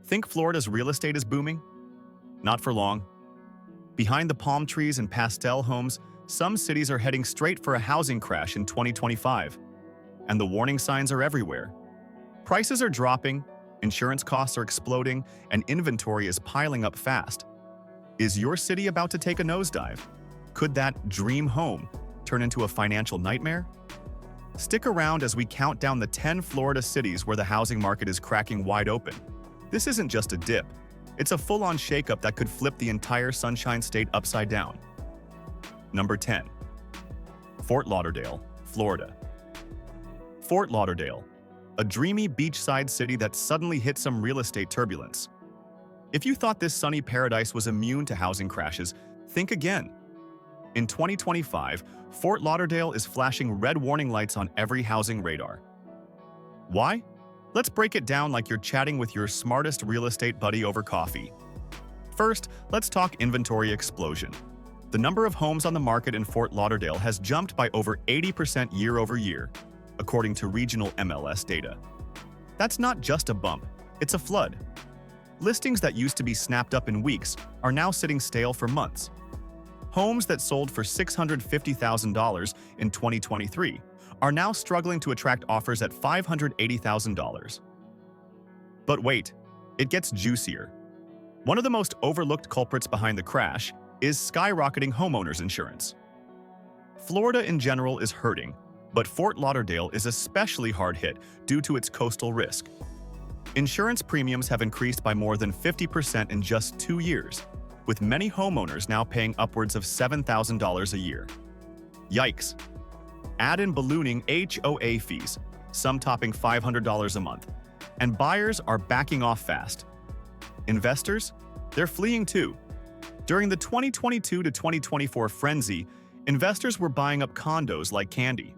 Think Florida's real estate is booming? Not for long. Behind the palm trees and pastel homes, some cities are heading straight for a housing crash in 2025. And the warning signs are everywhere. Prices are dropping, insurance costs are exploding, and inventory is piling up fast. Is your city about to take a nosedive? Could that dream home turn into a financial nightmare? Stick around as we count down the 10 Florida cities where the housing market is cracking wide open. This isn't just a dip. It's a full-on shakeup that could flip the entire Sunshine State upside down. Number 10. Fort Lauderdale, Florida. Fort Lauderdale, a dreamy beachside city that suddenly hit some real estate turbulence. If you thought this sunny paradise was immune to housing crashes, think again. In 2025, Fort Lauderdale is flashing red warning lights on every housing radar. Why? Let's break it down like you're chatting with your smartest real estate buddy over coffee. First, let's talk inventory explosion. The number of homes on the market in Fort Lauderdale has jumped by over 80% year over year, according to regional MLS data. That's not just a bump, it's a flood. Listings that used to be snapped up in weeks are now sitting stale for months. Homes that sold for $650,000 in 2023 are now struggling to attract offers at $580,000. But wait, it gets juicier. One of the most overlooked culprits behind the crash is skyrocketing homeowners insurance. Florida in general is hurting, but Fort Lauderdale is especially hard hit due to its coastal risk. Insurance premiums have increased by more than 50% in just 2 years, with many homeowners now paying upwards of $7,000 a year. Yikes! Add in ballooning HOA fees, some topping $500 a month, and buyers are backing off fast. Investors? They're fleeing too. During the 2022 to 2024 frenzy, investors were buying up condos like candy.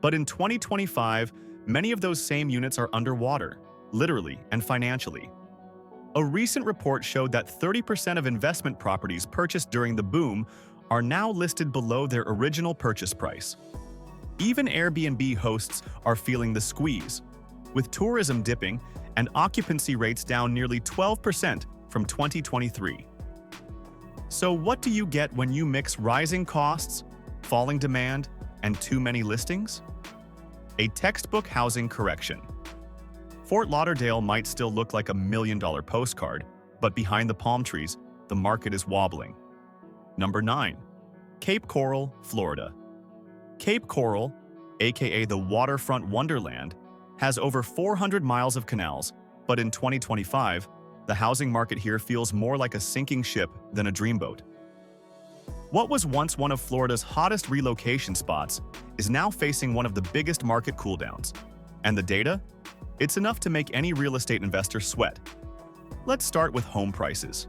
But in 2025, many of those same units are underwater, literally and financially. A recent report showed that 30% of investment properties purchased during the boom are now listed below their original purchase price. Even Airbnb hosts are feeling the squeeze, with tourism dipping and occupancy rates down nearly 12% from 2023. So what do you get when you mix rising costs, falling demand, and too many listings? A textbook housing correction. Fort Lauderdale might still look like $1 million postcard, but behind the palm trees, the market is wobbling. Number 9. Cape Coral, Florida. Cape Coral, aka the waterfront wonderland, has over 400 miles of canals, but in 2025, the housing market here feels more like a sinking ship than a dreamboat. What was once one of Florida's hottest relocation spots is now facing one of the biggest market cooldowns. And the data? It's enough to make any real estate investor sweat. Let's start with home prices.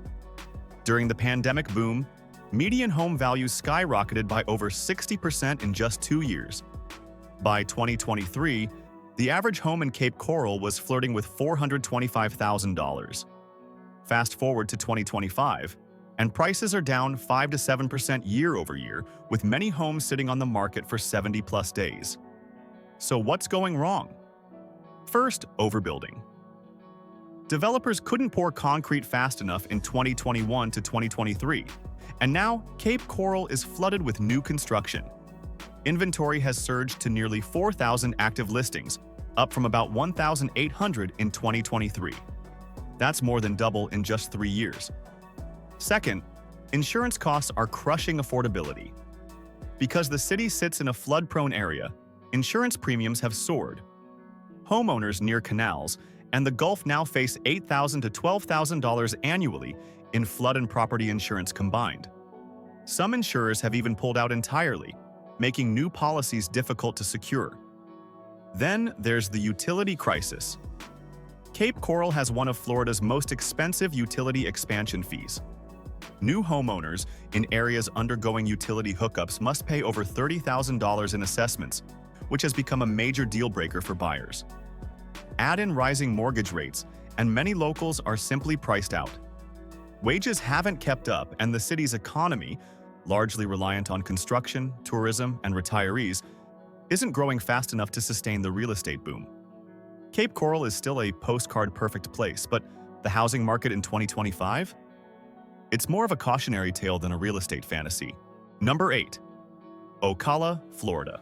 During the pandemic boom, median home values skyrocketed by over 60% in just 2 years. By 2023, the average home in Cape Coral was flirting with $425,000. Fast forward to 2025, and prices are down 5 to 7% year over year, with many homes sitting on the market for 70-plus days. So what's going wrong? First, overbuilding. Developers couldn't pour concrete fast enough in 2021 to 2023, and now Cape Coral is flooded with new construction. Inventory has surged to nearly 4,000 active listings, up from about 1,800 in 2023. That's more than double in just 3 years. Second, insurance costs are crushing affordability. Because the city sits in a flood-prone area, insurance premiums have soared. Homeowners near canals and the Gulf now face $8,000 to $12,000 annually in flood and property insurance combined. Some insurers have even pulled out entirely, making new policies difficult to secure. Then there's the utility crisis. Cape Coral has one of Florida's most expensive utility expansion fees. New homeowners in areas undergoing utility hookups must pay over $30,000 in assessments, which has become a major deal breaker for buyers. Add in rising mortgage rates, and many locals are simply priced out. Wages haven't kept up, and the city's economy, largely reliant on construction, tourism, and retirees, isn't growing fast enough to sustain the real estate boom. Cape Coral is still a postcard-perfect place, but The housing market in 2025? It's more of a cautionary tale than a real estate fantasy. Number 8. Ocala, Florida.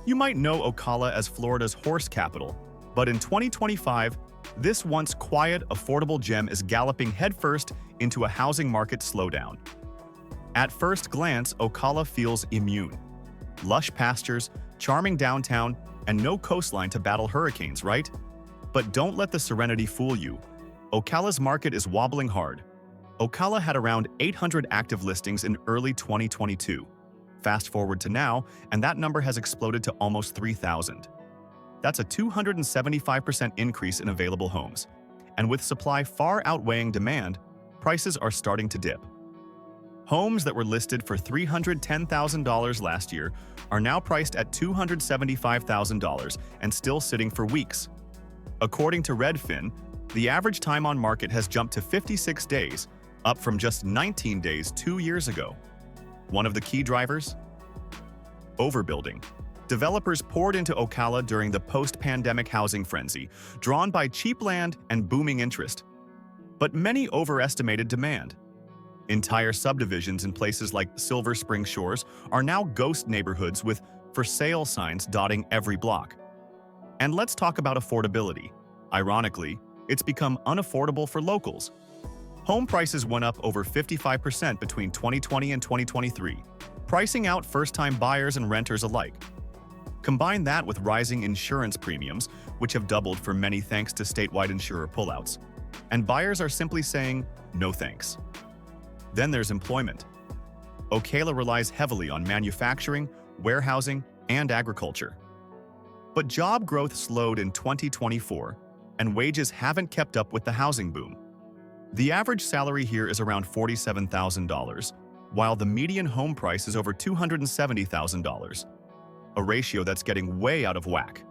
You might know Ocala as Florida's horse capital, but in 2025, this once quiet, affordable gem is galloping headfirst into a housing market slowdown. At first glance, Ocala feels immune. Lush pastures, charming downtown, and no coastline to battle hurricanes, right? But don't let the serenity fool you. Ocala's market is wobbling hard. Ocala had around 800 active listings in early 2022. Fast forward to now, and that number has exploded to almost 3,000. That's a 275% increase in available homes. And with supply far outweighing demand, prices are starting to dip. Homes that were listed for $310,000 last year are now priced at $275,000 and still sitting for weeks. According to Redfin, the average time on market has jumped to 56 days, up from just 19 days 2 years ago. One of the key drivers? Overbuilding. Developers poured into Ocala during the post-pandemic housing frenzy, drawn by cheap land and booming interest. But many overestimated demand. Entire subdivisions in places like Silver Spring Shores are now ghost neighborhoods with for sale signs dotting every block. And let's talk about affordability. Ironically, it's become unaffordable for locals. Home prices went up over 55% between 2020 and 2023, pricing out first-time buyers and renters alike. Combine that with rising insurance premiums, which have doubled for many thanks to statewide insurer pullouts, and buyers are simply saying, no thanks. Then there's employment. Ocala relies heavily on manufacturing, warehousing, and agriculture. But job growth slowed in 2024, and wages haven't kept up with the housing boom. The average salary here is around $47,000, while the median home price is over $270,000, a ratio that's getting way out of whack.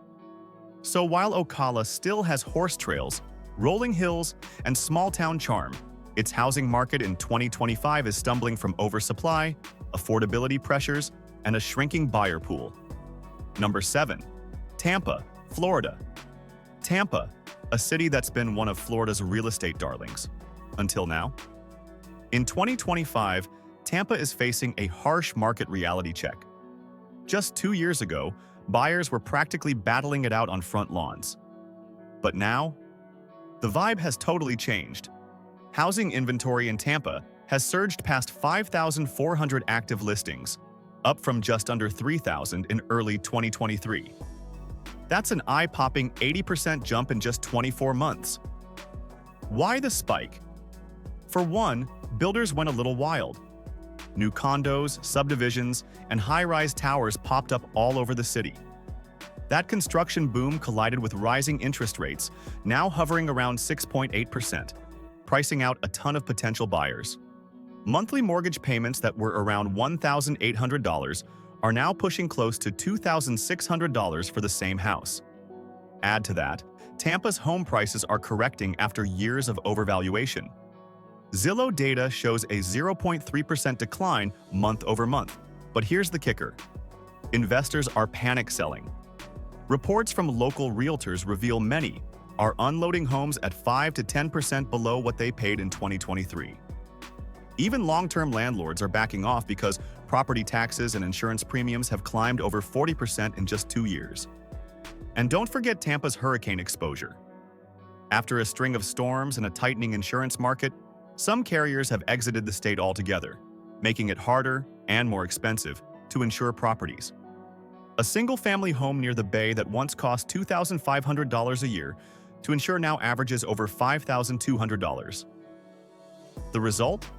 So while Ocala still has horse trails, rolling hills, and small-town charm, its housing market in 2025 is stumbling from oversupply, affordability pressures, and a shrinking buyer pool. Number 7. Tampa, Florida. Tampa, a city that's been one of Florida's real estate darlings. Until now. In 2025, Tampa is facing a harsh market reality check. Just 2 years ago, buyers were practically battling it out on front lawns. But now, the vibe has totally changed. Housing inventory in Tampa has surged past 5,400 active listings, up from just under 3,000 in early 2023. That's an eye-popping 80% jump in just 24 months. Why the spike? For one, builders went a little wild. New condos, subdivisions, and high-rise towers popped up all over the city. That construction boom collided with rising interest rates, now hovering around 6.8%, pricing out a ton of potential buyers. Monthly mortgage payments that were around $1,800 are now pushing close to $2,600 for the same house. Add to that, Tampa's home prices are correcting after years of overvaluation. Zillow data shows a 0.3% decline month over month, but here's the kicker. Investors are panic selling. Reports from local realtors reveal many are unloading homes at 5 to 10% below what they paid in 2023. Even long-term landlords are backing off because property taxes and insurance premiums have climbed over 40% in just 2 years. And don't forget Tampa's hurricane exposure. After a string of storms and a tightening insurance market, some carriers have exited the state altogether, making it harder and more expensive to insure properties. A single-family home near the bay that once cost $2,500 a year to insure now averages over $5,200. The result?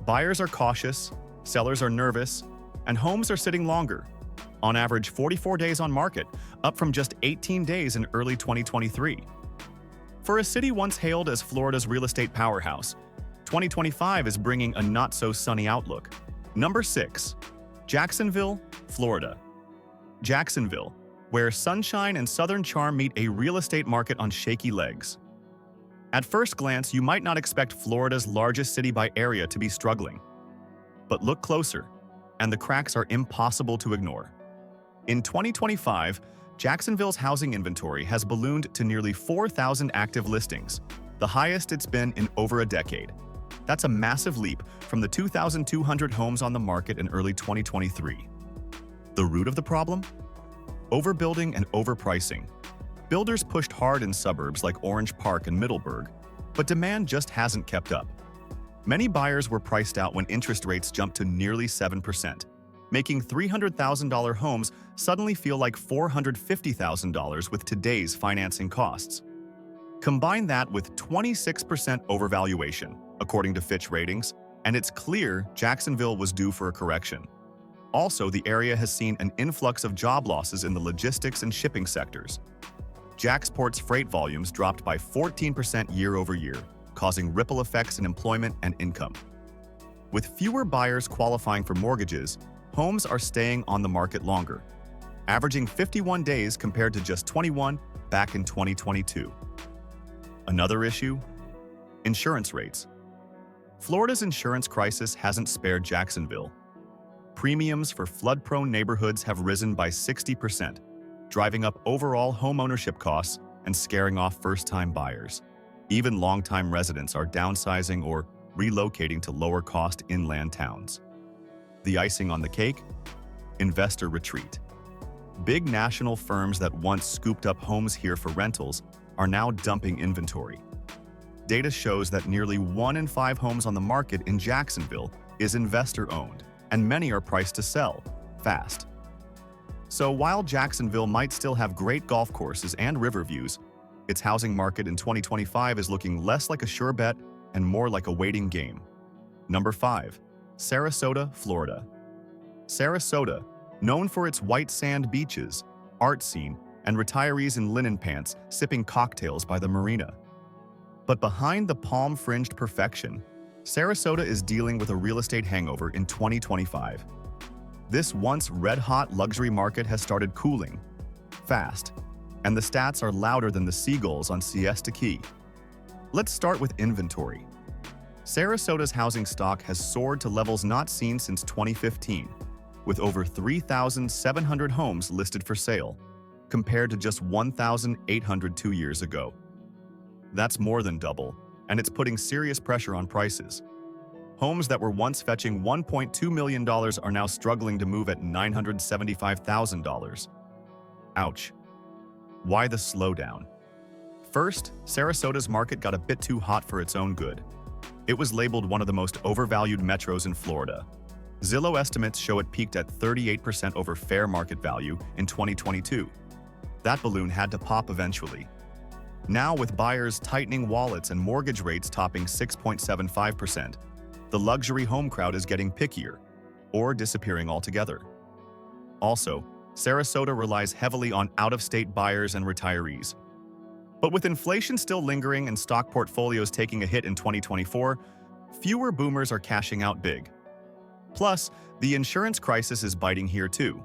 Buyers are cautious, sellers are nervous, and homes are sitting longer, on average 44 days on market, up from just 18 days in early 2023. For a city once hailed as Florida's real estate powerhouse, 2025 is bringing a not-so-sunny outlook. Number 6. Jacksonville, Florida. Jacksonville, where sunshine and southern charm meet a real estate market on shaky legs. At first glance, you might not expect Florida's largest city by area to be struggling. But look closer, and the cracks are impossible to ignore. In 2025, Jacksonville's housing inventory has ballooned to nearly 4,000 active listings, the highest it's been in over a decade. That's a massive leap from the 2,200 homes on the market in early 2023. The root of the problem? Overbuilding and overpricing. Builders pushed hard in suburbs like Orange Park and Middleburg, but demand just hasn't kept up. Many buyers were priced out when interest rates jumped to nearly 7%, making $300,000 homes suddenly feel like $450,000 with today's financing costs. Combine that with 26% overvaluation, according to Fitch Ratings, and it's clear Jacksonville was due for a correction. Also, the area has seen an influx of job losses in the logistics and shipping sectors. Jacksport's freight volumes dropped by 14% year over year, causing ripple effects in employment and income. With fewer buyers qualifying for mortgages, homes are staying on the market longer, averaging 51 days compared to just 21 back in 2022. Another issue? Insurance rates. Florida's insurance crisis hasn't spared Jacksonville. Premiums for flood-prone neighborhoods have risen by 60%, driving up overall homeownership costs and scaring off first-time buyers. Even long-time residents are downsizing or relocating to lower-cost inland towns. The icing on the cake? Investor retreat. Big national firms that once scooped up homes here for rentals are now dumping inventory. Data shows that nearly 1 in 5 homes on the market in Jacksonville is investor-owned, and many are priced to sell fast. So while Jacksonville might still have great golf courses and river views, its housing market in 2025 is looking less like a sure bet and more like a waiting game. Number 5. Sarasota, Florida. Sarasota, known for its white sand beaches, art scene, and retirees in linen pants sipping cocktails by the marina. But behind the palm-fringed perfection, Sarasota is dealing with a real estate hangover in 2025. This once red-hot luxury market has started cooling fast, and the stats are louder than the seagulls on Siesta Key. Let's start with inventory. Sarasota's housing stock has soared to levels not seen since 2015, with over 3,700 homes listed for sale, compared to just 1,800 2 years ago. That's more than double, and it's putting serious pressure on prices. Homes that were once fetching $1.2 million are now struggling to move at $975,000. Ouch. Why the slowdown? First, Sarasota's market got a bit too hot for its own good. It was labeled one of the most overvalued metros in Florida. Zillow estimates show it peaked at 38% over fair market value in 2022. That balloon had to pop eventually. Now, with buyers tightening wallets and mortgage rates topping 6.75%, the luxury home crowd is getting pickier, or disappearing altogether. Also, Sarasota relies heavily on out-of-state buyers and retirees. But with inflation still lingering and stock portfolios taking a hit in 2024, fewer boomers are cashing out big. Plus, the insurance crisis is biting here too.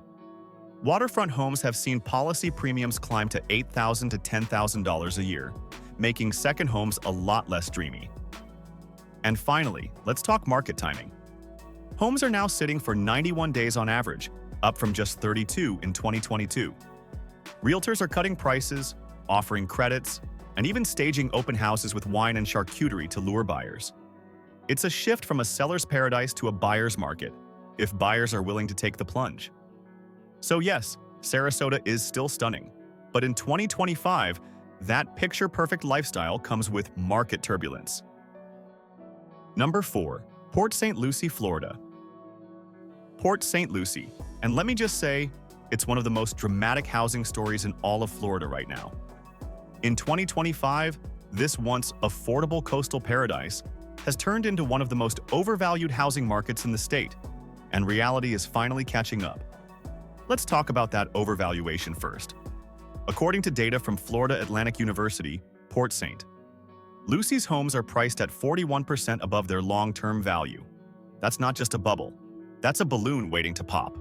Waterfront homes have seen policy premiums climb to $8,000 to $10,000 a year, making second homes a lot less dreamy. And finally, let's talk market timing. Homes are now sitting for 91 days on average, up from just 32 in 2022. Realtors are cutting prices, offering credits, and even staging open houses with wine and charcuterie to lure buyers. It's a shift from a seller's paradise to a buyer's market, if buyers are willing to take the plunge. So yes, Sarasota is still stunning, but in 2025, that picture-perfect lifestyle comes with market turbulence. Number 4. Port St Lucie, Florida. Port St Lucie, and let me just say, it's one of the most dramatic housing stories in all of Florida right now. In 2025, this once affordable coastal paradise has turned into one of the most overvalued housing markets in the state, and reality is finally catching up. Let's talk about that overvaluation first. According to data from Florida Atlantic University, Port St. Lucie's homes are priced at 41% above their long-term value. That's not just a bubble. That's a balloon waiting to pop.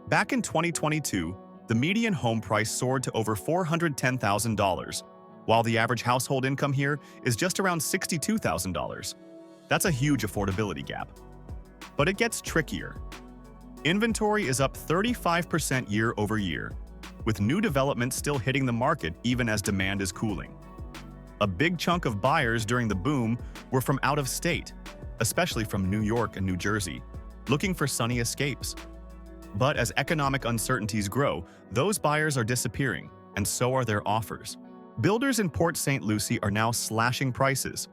Back in 2022, the median home price soared to over $410,000, while the average household income here is just around $62,000. That's a huge affordability gap. But it gets trickier. Inventory is up 35% year over year, with new developments still hitting the market even as demand is cooling. A big chunk of buyers during the boom were from out of state, especially from New York and New Jersey, looking for sunny escapes. But as economic uncertainties grow, those buyers are disappearing, and so are their offers. Builders in Port St. Lucie are now slashing prices.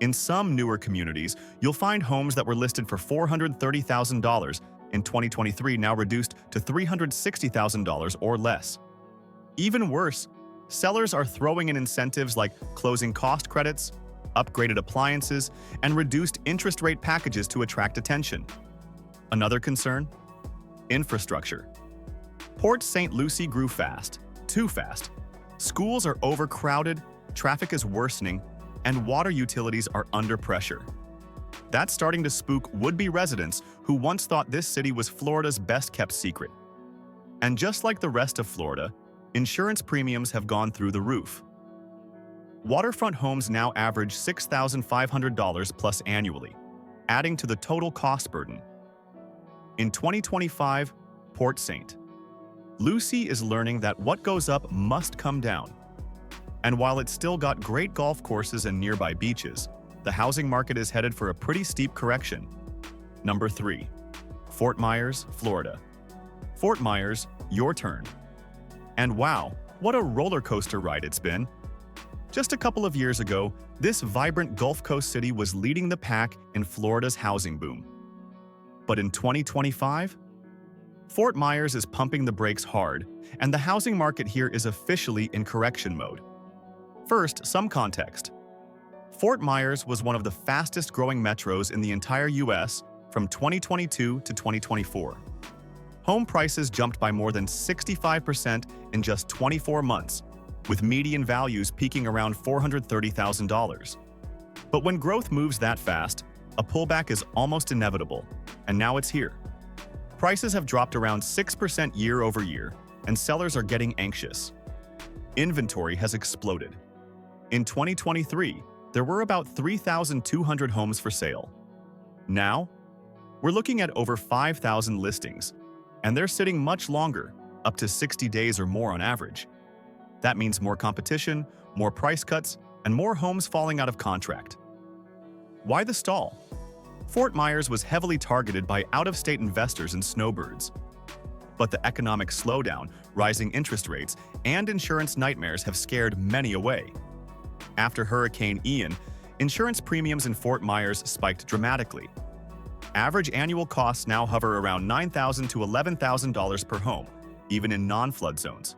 In some newer communities, you'll find homes that were listed for $430,000 in 2023 now reduced to $360,000 or less. Even worse, sellers are throwing in incentives like closing cost credits, upgraded appliances, and reduced interest rate packages to attract attention. Another concern? Infrastructure. Port St. Lucie grew fast, too fast. Schools are overcrowded, traffic is worsening, and water utilities are under pressure. That's starting to spook would-be residents who once thought this city was Florida's best-kept secret. And just like the rest of Florida, insurance premiums have gone through the roof. Waterfront homes now average $6,500 plus annually, adding to the total cost burden. In 2025, Port St. Lucie is learning that what goes up must come down. And while it's still got great golf courses and nearby beaches, the housing market is headed for a pretty steep correction. Number 3. Fort Myers, Florida. Fort Myers, your turn. And wow, what a roller coaster ride it's been. Just a couple of years ago, this vibrant Gulf Coast city was leading the pack in Florida's housing boom. But in 2025, Fort Myers is pumping the brakes hard, and the housing market here is officially in correction mode. First, some context. Fort Myers was one of the fastest-growing metros in the entire U.S. from 2022 to 2024. Home prices jumped by more than 65% in just 24 months, with median values peaking around $430,000. But when growth moves that fast, a pullback is almost inevitable, and now it's here. Prices have dropped around 6% year over year, and sellers are getting anxious. Inventory has exploded. In 2023, there were about 3,200 homes for sale. Now, we're looking at over 5,000 listings, and they're sitting much longer, up to 60 days or more on average. That means more competition, more price cuts, and more homes falling out of contract. Why the stall? Fort Myers was heavily targeted by out-of-state investors and snowbirds. But the economic slowdown, rising interest rates, and insurance nightmares have scared many away. After Hurricane Ian, insurance premiums in Fort Myers spiked dramatically. Average annual costs now hover around $9,000 to $11,000 per home, even in non-flood zones.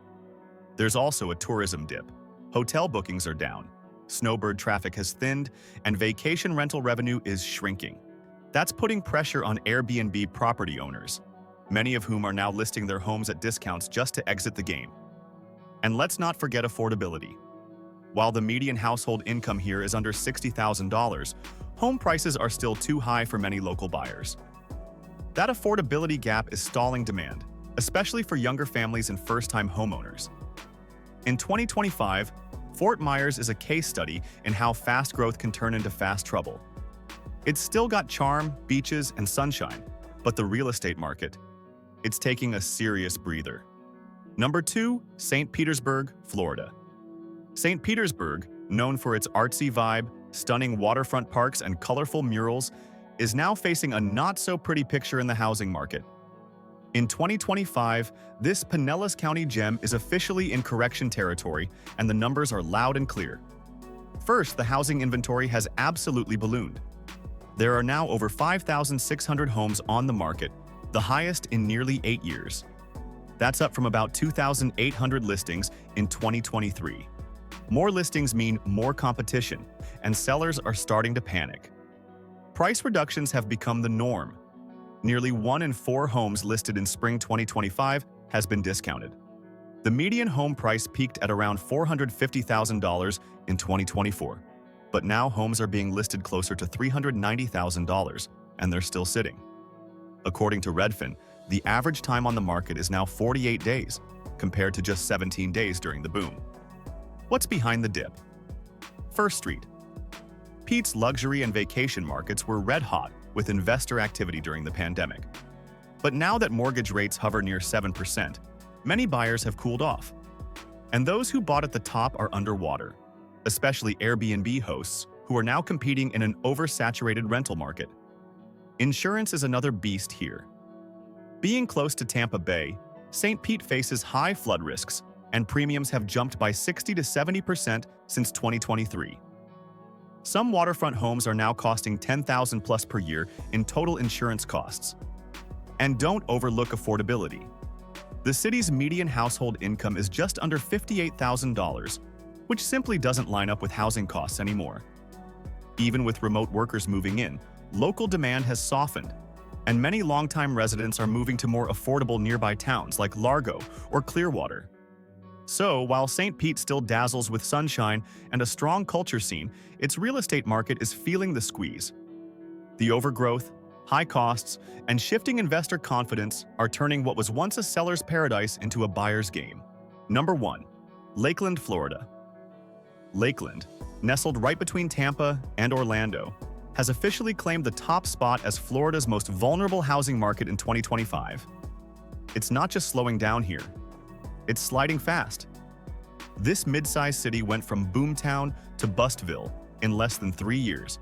There's also a tourism dip. Hotel bookings are down, snowbird traffic has thinned, and vacation rental revenue is shrinking. That's putting pressure on Airbnb property owners, many of whom are now listing their homes at discounts just to exit the game. And let's not forget affordability. While the median household income here is under $60,000, home prices are still too high for many local buyers. That affordability gap is stalling demand, especially for younger families and first-time homeowners. In 2025, Fort Myers is a case study in how fast growth can turn into fast trouble. It's still got charm, beaches, and sunshine, but the real estate market, it's taking a serious breather. Number 2, St. Petersburg, Florida. St. Petersburg, known for its artsy vibe, stunning waterfront parks, and colorful murals, is now facing a not-so-pretty picture in the housing market. In 2025, this Pinellas County gem is officially in correction territory, and the numbers are loud and clear. First, the housing inventory has absolutely ballooned. There are now over 5,600 homes on the market, the highest in nearly 8 years. That's up from about 2,800 listings in 2023. More listings mean more competition, and sellers are starting to panic. Price reductions have become the norm. Nearly 1 in 4 homes listed in spring 2025 has been discounted. The median home price peaked at around $450,000 in 2024, but now homes are being listed closer to $390,000, and they're still sitting. According to Redfin, the average time on the market is now 48 days, compared to just 17 days during the boom. What's behind the dip? First Street. Pete's luxury and vacation markets were red-hot with investor activity during the pandemic. But now that mortgage rates hover near 7%, many buyers have cooled off. And those who bought at the top are underwater. especially Airbnb hosts, who are now competing in an oversaturated rental market. Insurance is another beast here. Being close to Tampa Bay, St. Pete faces high flood risks, and premiums have jumped by 60 to 70% since 2023. Some waterfront homes are now costing $10,000 plus per year in total insurance costs. And don't overlook affordability. The city's median household income is just under $58,000, which simply doesn't line up with housing costs anymore. Even with remote workers moving in, local demand has softened, and many longtime residents are moving to more affordable nearby towns like Largo or Clearwater. So, while St. Pete still dazzles with sunshine and a strong culture scene, its real estate market is feeling the squeeze. The overgrowth, high costs, and shifting investor confidence are turning what was once a seller's paradise into a buyer's game. Number 1. Lakeland, Florida. Lakeland, nestled right between Tampa and Orlando, has officially claimed the top spot as Florida's most vulnerable housing market in 2025. It's not just slowing down here. It's sliding fast. This mid-sized city went from boomtown to bustville in less than 3 years,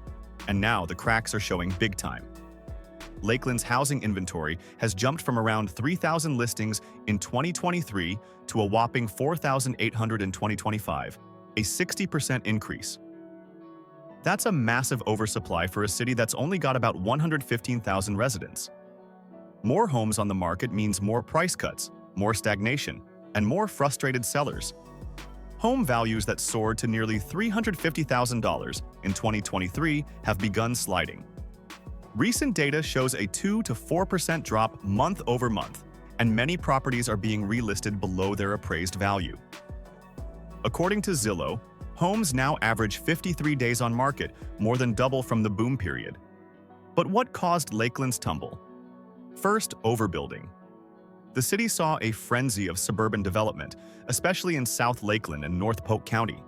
and now the cracks are showing big time. Lakeland's housing inventory has jumped from around 3,000 listings in 2023 to a whopping 4,800 in 2025, a 60% increase. That's a massive oversupply for a city that's only got about 115,000 residents. More homes on the market means more price cuts, more stagnation, and more frustrated sellers. Home values that soared to nearly $350,000 in 2023 have begun sliding. Recent data shows a 2 to 4% drop month over month, and many properties are being relisted below their appraised value. According to Zillow, homes now average 53 days on market, more than double from the boom period. But what caused Lakeland's tumble? First, overbuilding. The city saw a frenzy of suburban development, especially in South Lakeland and North Polk County.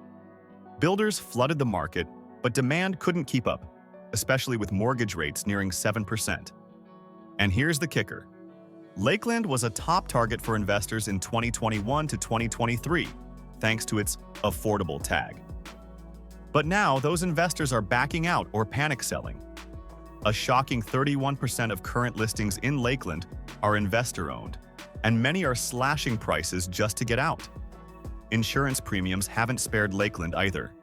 Builders flooded the market, but demand couldn't keep up, especially with mortgage rates nearing 7%. And here's the kicker. Lakeland was a top target for investors in 2021 to 2023, thanks to its affordable tag. But now those investors are backing out or panic selling. A shocking 31% of current listings in Lakeland are investor-owned, and many are slashing prices just to get out. Insurance premiums haven't spared Lakeland either.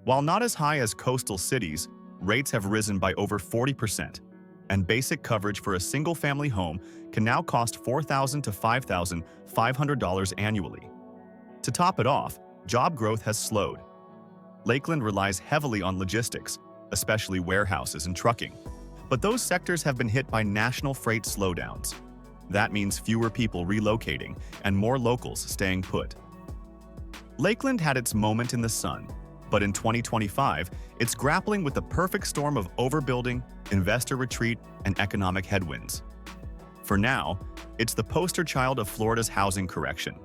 While not as high as coastal cities, rates have risen by over 40%, and basic coverage for a single-family home can now cost $4,000 to $5,500 annually. To top it off, job growth has slowed. Lakeland relies heavily on logistics, especially warehouses and trucking, but those sectors have been hit by national freight slowdowns. That means fewer people relocating and more locals staying put. Lakeland had its moment in the sun, but in 2025, it's grappling with the perfect storm of overbuilding, investor retreat, and economic headwinds. For now, it's the poster child of Florida's housing correction.